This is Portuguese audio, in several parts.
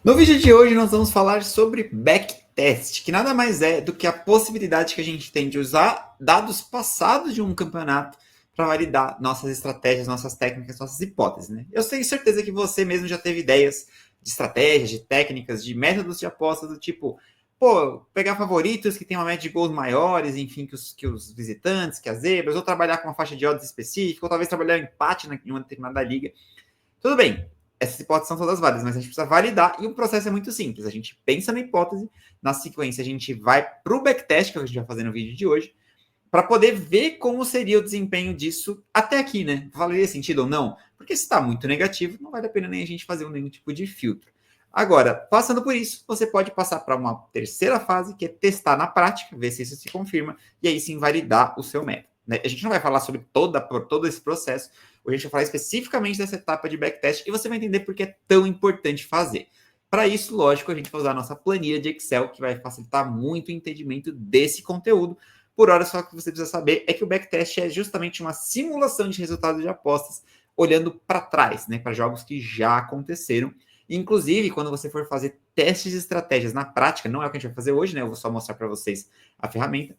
No vídeo de hoje nós vamos falar sobre backtest, que nada mais é do que a possibilidade que a gente tem de usar dados passados de um campeonato para validar nossas estratégias, nossas técnicas, nossas hipóteses, né? Eu tenho certeza que você mesmo já teve ideias de estratégias, de técnicas, de métodos de apostas do tipo, pegar favoritos que tem uma média de gols maiores, enfim, que os visitantes, que as zebras, ou trabalhar com uma faixa de odds específica, ou talvez trabalhar empate em uma determinada liga. Tudo bem, essas hipóteses são todas válidas, mas a gente precisa validar e o processo é muito simples. A gente pensa na hipótese, na sequência a gente vai para o backtest, que é o que a gente vai fazer no vídeo de hoje, para poder ver como seria o desempenho disso até aqui, né? Valeria sentido ou não? Porque se está muito negativo, não vale a pena nem a gente fazer nenhum tipo de filtro. Agora, passando por isso, você pode passar para uma terceira fase, que é testar na prática, ver se isso se confirma, e aí sim validar o seu método. Né? A gente não vai falar sobre todo esse processo, hoje a gente vai falar especificamente dessa etapa de backtest, e você vai entender por que é tão importante fazer. Para isso, lógico, a gente vai usar a nossa planilha de Excel, que vai facilitar muito o entendimento desse conteúdo. Por hora, só o que você precisa saber é que o backtest é justamente uma simulação de resultados de apostas, olhando para trás, né, para jogos que já aconteceram. Inclusive, quando você for fazer testes de estratégias na prática, não é o que a gente vai fazer hoje, né? Eu vou só mostrar para vocês a ferramenta,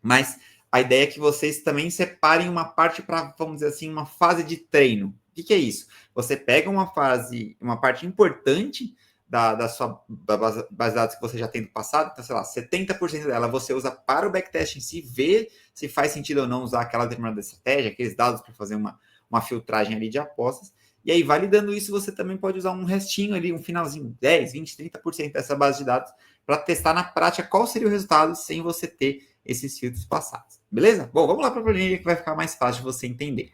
mas a ideia é que vocês também separem uma parte para, vamos dizer assim, uma fase de treino. O que é isso? Você pega uma parte importante da sua base de dados que você já tem do passado, então, sei lá, 70% dela você usa para o backtest em si, ver se faz sentido ou não usar aquela determinada estratégia, aqueles dados para fazer uma filtragem ali de apostas. E aí, validando isso, você também pode usar um restinho ali, um finalzinho, 10, 20, 30% dessa base de dados, para testar na prática qual seria o resultado sem você ter esses filtros passados. Beleza? Bom, vamos lá para a planilha que vai ficar mais fácil de você entender.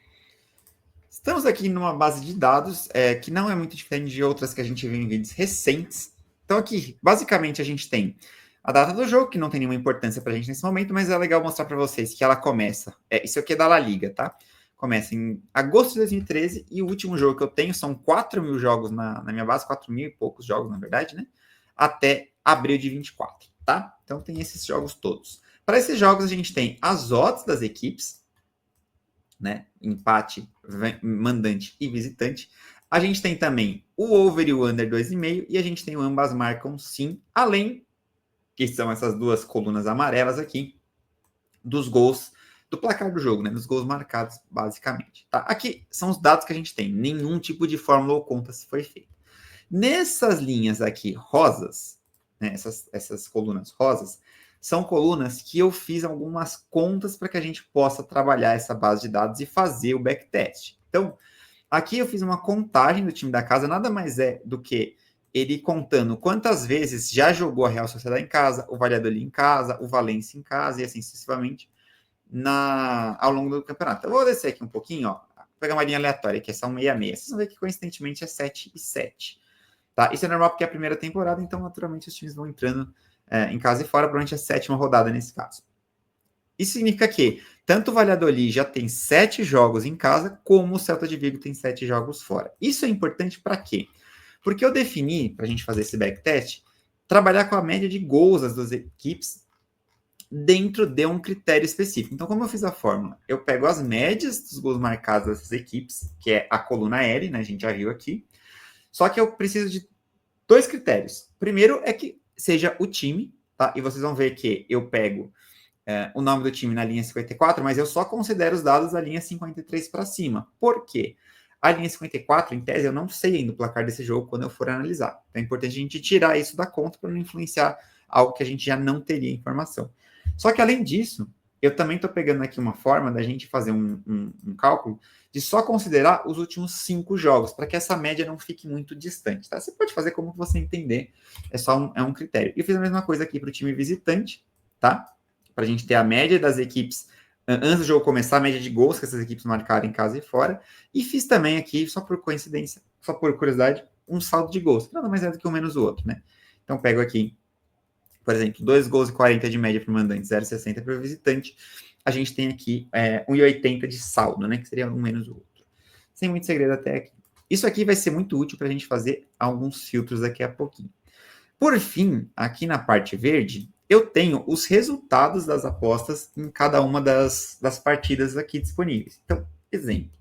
Estamos aqui numa base de dados que não é muito diferente de outras que a gente viu em vídeos recentes. Então aqui, basicamente, a gente tem a data do jogo, que não tem nenhuma importância para a gente nesse momento, mas é legal mostrar para vocês que ela começa. Isso aqui é da La Liga, tá? Começa em agosto de 2013 e o último jogo que eu tenho são 4.000 jogos na minha base, 4.000 e poucos jogos, na verdade, né? Até abril de 24, tá? Então tem esses jogos todos. Para esses jogos a gente tem as odds das equipes, né? Empate, mandante e visitante. A gente tem também o over e o under 2,5 e a gente tem o ambas marcam sim, além, que são essas duas colunas amarelas aqui, dos gols do placar do jogo, né? Dos gols marcados, basicamente. Tá? Aqui são os dados que a gente tem. Nenhum tipo de fórmula ou conta se foi feito. Nessas linhas aqui rosas, né? Essas colunas rosas, são colunas que eu fiz algumas contas para que a gente possa trabalhar essa base de dados e fazer o backtest. Então, aqui eu fiz uma contagem do time da casa, nada mais é do que ele contando quantas vezes já jogou a Real Sociedade em casa, o Valladolid em casa, o Valência em casa e assim sucessivamente ao longo do campeonato. Eu vou descer aqui um pouquinho, ó, vou pegar uma linha aleatória, que é só um 66. Vocês vão ver que coincidentemente é 7 e 7. Tá? Isso é normal porque é a primeira temporada, então naturalmente os times vão entrando em casa e fora durante a 7ª rodada nesse caso. Isso significa que tanto o Valladolid já tem 7 jogos em casa, como o Celta de Vigo tem 7 jogos fora. Isso é importante para quê? Porque eu defini, para a gente fazer esse backtest, trabalhar com a média de gols das duas equipes dentro de um critério específico. Então, como eu fiz a fórmula? Eu pego as médias dos gols marcados dessas equipes, que é a coluna L, né? A gente já viu aqui. Só que eu preciso de 2 critérios. Primeiro é que seja o time, tá? E vocês vão ver que eu pego o nome do time na linha 54, mas eu só considero os dados da linha 53 para cima. Por quê? A linha 54, em tese, eu não sei ainda o placar desse jogo quando eu for analisar. Então é importante a gente tirar isso da conta para não influenciar algo que a gente já não teria informação. Só que, além disso, eu também estou pegando aqui uma forma da gente fazer um cálculo de só considerar os últimos 5 jogos, para que essa média não fique muito distante. Tá? Você pode fazer como você entender, é só um critério. E eu fiz a mesma coisa aqui para o time visitante, tá? Para a gente ter a média das equipes antes do jogo começar, a média de gols que essas equipes marcaram em casa e fora. E fiz também aqui, só por coincidência, só por curiosidade, um saldo de gols. Nada mais é do que um menos o outro, né? Então, pego aqui, por exemplo, 2 gols e 40 de média para o mandante, 0,60 para o visitante. A gente tem aqui 1,80 de saldo, né? Que seria um menos o outro. Sem muito segredo até aqui. Isso aqui vai ser muito útil para a gente fazer alguns filtros daqui a pouquinho. Por fim, aqui na parte verde, eu tenho os resultados das apostas em cada uma das partidas aqui disponíveis. Então, exemplo.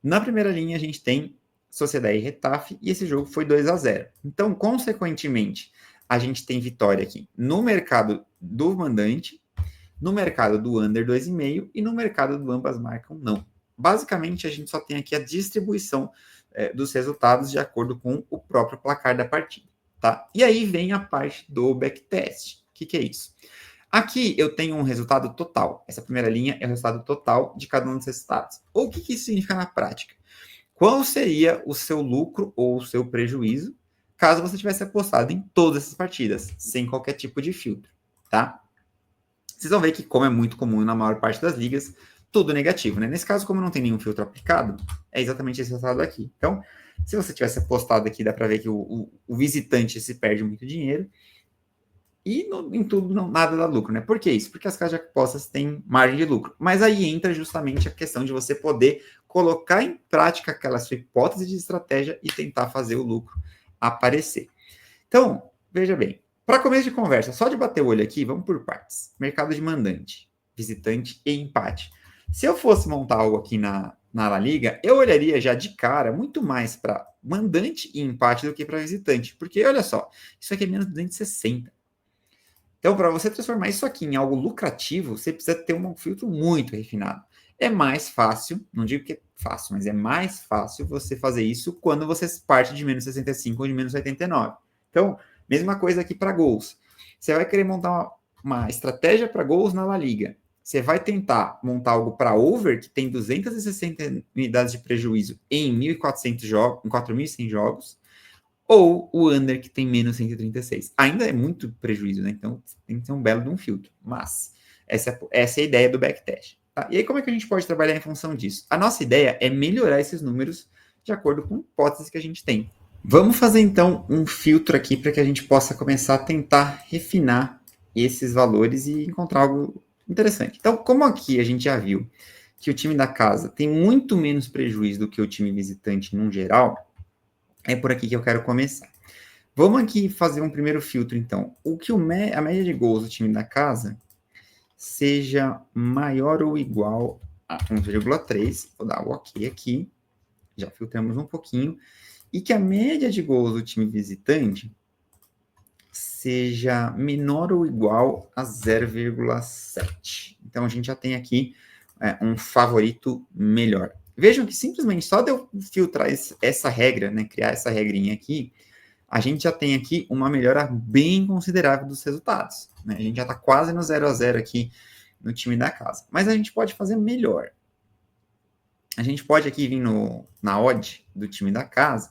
Na primeira linha, a gente tem Sociedade e Retafe, e esse jogo foi 2-0. Então, consequentemente, a gente tem vitória aqui no mercado do mandante, no mercado do under 2,5 e no mercado do ambas marcam não. Basicamente, a gente só tem aqui a distribuição dos resultados de acordo com o próprio placar da partida. Tá? E aí vem a parte do backtest. O que é isso? Aqui eu tenho um resultado total. Essa primeira linha é o resultado total de cada um dos resultados. Ou o que isso significa na prática? Qual seria o seu lucro ou o seu prejuízo caso você tivesse apostado em todas essas partidas, sem qualquer tipo de filtro, tá? Vocês vão ver que, como é muito comum na maior parte das ligas, tudo negativo, né? Nesse caso, como não tem nenhum filtro aplicado, é exatamente esse resultado aqui. Então, se você tivesse apostado aqui, dá para ver que o visitante se perde muito dinheiro. E em tudo, nada dá lucro, né? Por que isso? Porque as casas de apostas têm margem de lucro. Mas aí entra justamente a questão de você poder colocar em prática aquela sua hipótese de estratégia e tentar fazer o lucro aparecer. Então, veja bem, para começo de conversa, só de bater o olho aqui, vamos por partes. Mercado de mandante, visitante e empate. Se eu fosse montar algo aqui na La Liga, eu olharia já de cara muito mais para mandante e empate do que para visitante. Porque, olha só, isso aqui é menos 260. Então, para você transformar isso aqui em algo lucrativo, você precisa ter um filtro muito refinado. É mais fácil, não digo que é fácil, mas é mais fácil você fazer isso quando você parte de menos 65 ou de menos 89. Então, mesma coisa aqui para gols. Você vai querer montar uma estratégia para gols na La Liga. Você vai tentar montar algo para over, que tem 260 unidades de prejuízo em 1.400 jogos, em 4.100 jogos, ou o under, que tem menos 136. Ainda é muito prejuízo, né? Então tem que ter um belo de um filtro. Mas essa é a ideia do backtest. Tá? E aí, como é que a gente pode trabalhar em função disso? A nossa ideia é melhorar esses números de acordo com hipóteses que a gente tem. Vamos fazer então um filtro aqui para que a gente possa começar a tentar refinar esses valores e encontrar algo interessante. Então, como aqui a gente já viu que o time da casa tem muito menos prejuízo do que o time visitante no geral, é por aqui que eu quero começar. Vamos aqui fazer um primeiro filtro, então. O que a média de gols do time da casa seja maior ou igual a 1,3. Vou dar o OK aqui. Já filtramos um pouquinho. E que a média de gols do time visitante seja menor ou igual a 0,7. Então, a gente já tem aqui um favorito melhor. Vejam que simplesmente só de eu filtrar essa regra, né, criar essa regrinha aqui, a gente já tem aqui uma melhora bem considerável dos resultados. Né? A gente já está quase no 0-0 aqui no time da casa. Mas a gente pode fazer melhor. A gente pode aqui vir na odd do time da casa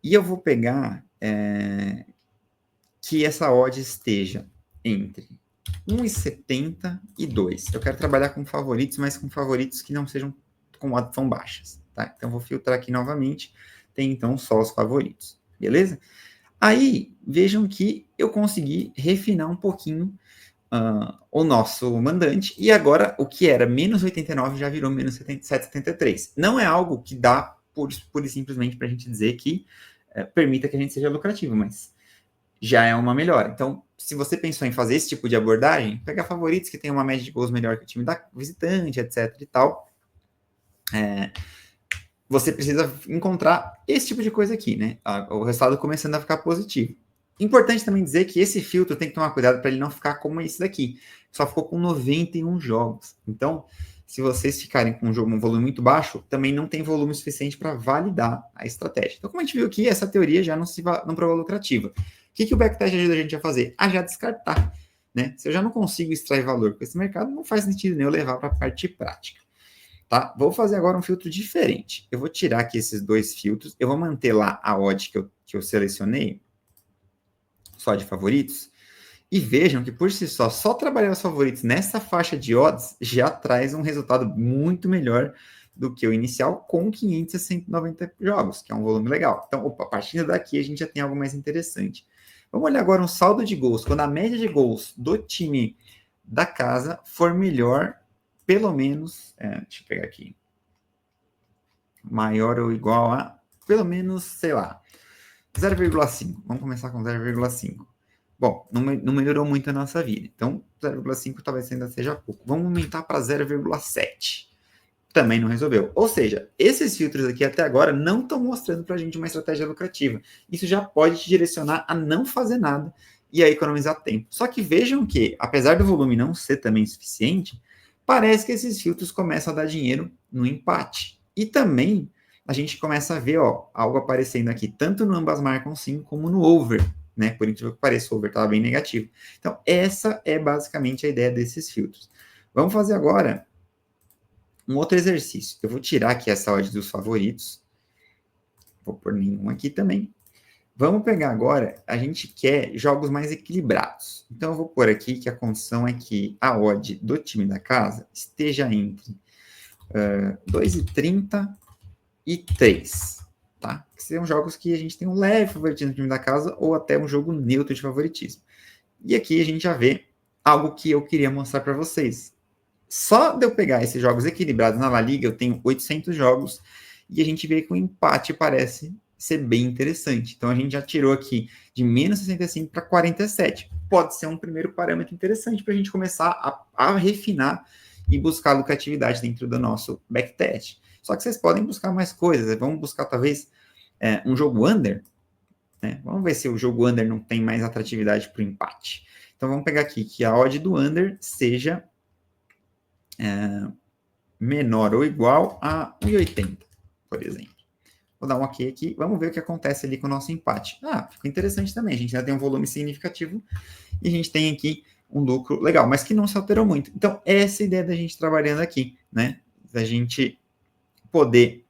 e eu vou pegar que essa odd esteja entre 1,70 e 2. Eu quero trabalhar com favoritos, mas com favoritos que não sejam com odds tão baixas. Tá? Então, vou filtrar aqui novamente. Tem, então, só os favoritos. Beleza? Aí, vejam que eu consegui refinar um pouquinho o nosso mandante. E agora, o que era menos 89 já virou menos 773. Não é algo que dá pura e simplesmente para a gente dizer que permita que a gente seja lucrativo, mas já é uma melhora. Então, se você pensou em fazer esse tipo de abordagem, pegar favoritos que tem uma média de gols melhor que o time da visitante, etc e tal, você precisa encontrar esse tipo de coisa aqui, né? O resultado começando a ficar positivo. Importante também dizer que esse filtro tem que tomar cuidado para ele não ficar como esse daqui. Só ficou com 91 jogos. Então, se vocês ficarem com um volume muito baixo, também não tem volume suficiente para validar a estratégia. Então, como a gente viu aqui, essa teoria já não provou lucrativa. O que o backtest ajuda a gente a fazer? A já descartar. Né? Se eu já não consigo extrair valor com esse mercado, não faz sentido nem eu levar para a parte prática. Tá? Vou fazer agora um filtro diferente. Eu vou tirar aqui esses dois filtros. Eu vou manter lá a odd que eu selecionei, só de favoritos. E vejam que, por si só trabalhar os favoritos nessa faixa de odds já traz um resultado muito melhor do que o inicial com 590 jogos, que é um volume legal. Então, a partir daqui a gente já tem algo mais interessante. Vamos olhar agora um saldo de gols. Quando a média de gols do time da casa for melhor, pelo menos, deixa eu pegar aqui, maior ou igual a, pelo menos, sei lá, 0,5. Vamos começar com 0,5. Bom, não melhorou muito a nossa vida. Então, 0,5 talvez ainda seja pouco. Vamos aumentar para 0,7. também não resolveu. Ou seja, esses filtros aqui até agora não estão mostrando para a gente uma estratégia lucrativa. Isso já pode te direcionar a não fazer nada e a economizar tempo. Só que vejam que, apesar do volume não ser também suficiente, parece que esses filtros começam a dar dinheiro no empate. E também a gente começa a ver algo aparecendo aqui, tanto no ambas marcam sim, como no over, né? Por incrível que pareça, o over estava bem negativo. Então, essa é basicamente a ideia desses filtros. Vamos fazer agora um outro exercício. Eu vou tirar aqui essa odd dos favoritos. Vou pôr nenhum aqui também. Vamos pegar agora, a gente quer jogos mais equilibrados. Então, eu vou pôr aqui que a condição é que a odd do time da casa esteja entre 2,30 e 3. Tá? Que são jogos que a gente tem um leve favoritismo no time da casa ou até um jogo neutro de favoritismo. E aqui a gente já vê algo que eu queria mostrar para vocês. Só de eu pegar esses jogos equilibrados na La Liga, eu tenho 800 jogos e a gente vê que o empate parece ser bem interessante. Então a gente já tirou aqui de menos 65 para 47. Pode ser um primeiro parâmetro interessante para a gente começar a refinar e buscar lucratividade dentro do nosso backtest. Só que vocês podem buscar mais coisas. Vamos buscar talvez um jogo under. Né? Vamos ver se o jogo under não tem mais atratividade para o empate. Então vamos pegar aqui que a odd do under seja menor ou igual a 1,80, por exemplo. Vou dar um OK aqui. Vamos ver o que acontece ali com o nosso empate. Ficou interessante também. A gente já tem um volume significativo e a gente tem aqui um lucro legal, mas que não se alterou muito. Então, essa é a ideia da gente trabalhando aqui, né? Da gente poder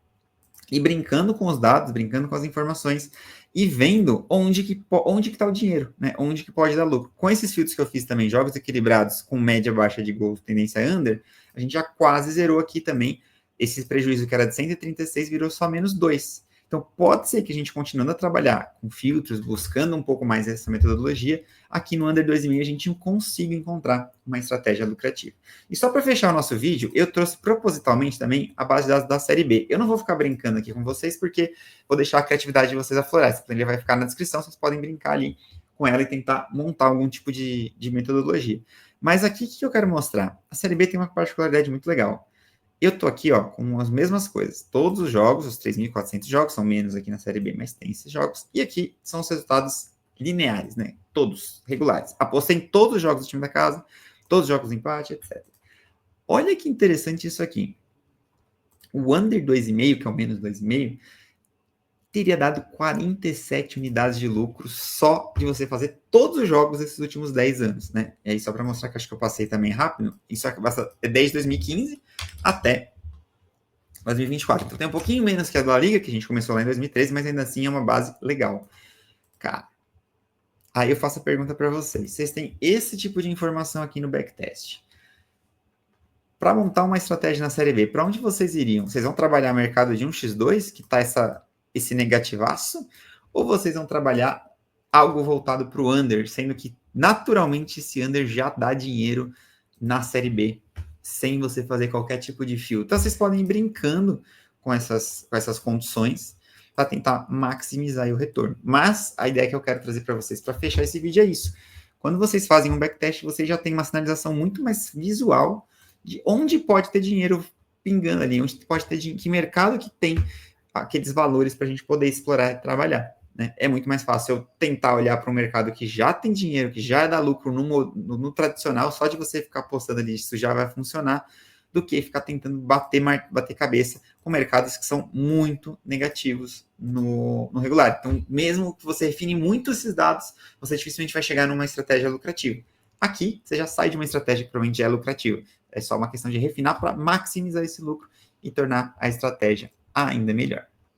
ir brincando com os dados, brincando com as informações e vendo onde que está o dinheiro, né? Onde que pode dar lucro. Com esses filtros que eu fiz também, jogos equilibrados com média baixa de gols, tendência under, a gente já quase zerou aqui também. Esse prejuízo que era de 136 virou só menos 2. Então, pode ser que a gente continuando a trabalhar com filtros, buscando um pouco mais essa metodologia, aqui no Under 2,5 a gente consiga encontrar uma estratégia lucrativa. E só para fechar o nosso vídeo, eu trouxe propositalmente também a base de dados da Série B. Eu não vou ficar brincando aqui com vocês, porque vou deixar a criatividade de vocês aflorar. Essa planilha vai ficar na descrição, vocês podem brincar ali com ela e tentar montar algum tipo de metodologia. Mas aqui, o que eu quero mostrar? A Série B tem uma particularidade muito legal. Eu tô aqui, com as mesmas coisas. Todos os jogos, os 3.400 jogos, são menos aqui na Série B, mas tem esses jogos. E aqui são os resultados lineares, né? Todos, regulares. Apostei em todos os jogos do time da casa, todos os jogos de empate, etc. Olha que interessante isso aqui. O under 2,5, que é o menos 2,5, teria dado 47 unidades de lucro só de você fazer todos os jogos desses últimos 10 anos, né? E aí, só para mostrar que acho que eu passei também rápido, isso é desde 2015 até 2024. Então tem um pouquinho menos que a da Liga, que a gente começou lá em 2013, mas ainda assim é uma base legal. Cara, aí eu faço a pergunta para vocês. Vocês têm esse tipo de informação aqui no backtest. Para montar uma estratégia na Série B, para onde vocês iriam? Vocês vão trabalhar mercado de 1x2, que está esse negativaço? Ou vocês vão trabalhar algo voltado para o under, sendo que naturalmente esse under já dá dinheiro na Série B, sem você fazer qualquer tipo de filtro? Então vocês podem ir brincando com essas condições para tentar maximizar o retorno. Mas a ideia que eu quero trazer para vocês para fechar esse vídeo é isso. Quando vocês fazem um backtest, vocês já têm uma sinalização muito mais visual de onde pode ter dinheiro pingando ali, onde pode ter dinheiro, que mercado que tem aqueles valores para a gente poder explorar e trabalhar. Né? É muito mais fácil eu tentar olhar para um mercado que já tem dinheiro, que já dá lucro no tradicional, só de você ficar apostando ali, isso já vai funcionar, do que ficar tentando bater cabeça com mercados que são muito negativos no regular. Então, mesmo que você refine muito esses dados, você dificilmente vai chegar numa estratégia lucrativa. Aqui, você já sai de uma estratégia que provavelmente é lucrativa. É só uma questão de refinar para maximizar esse lucro e tornar a estratégia ainda melhor.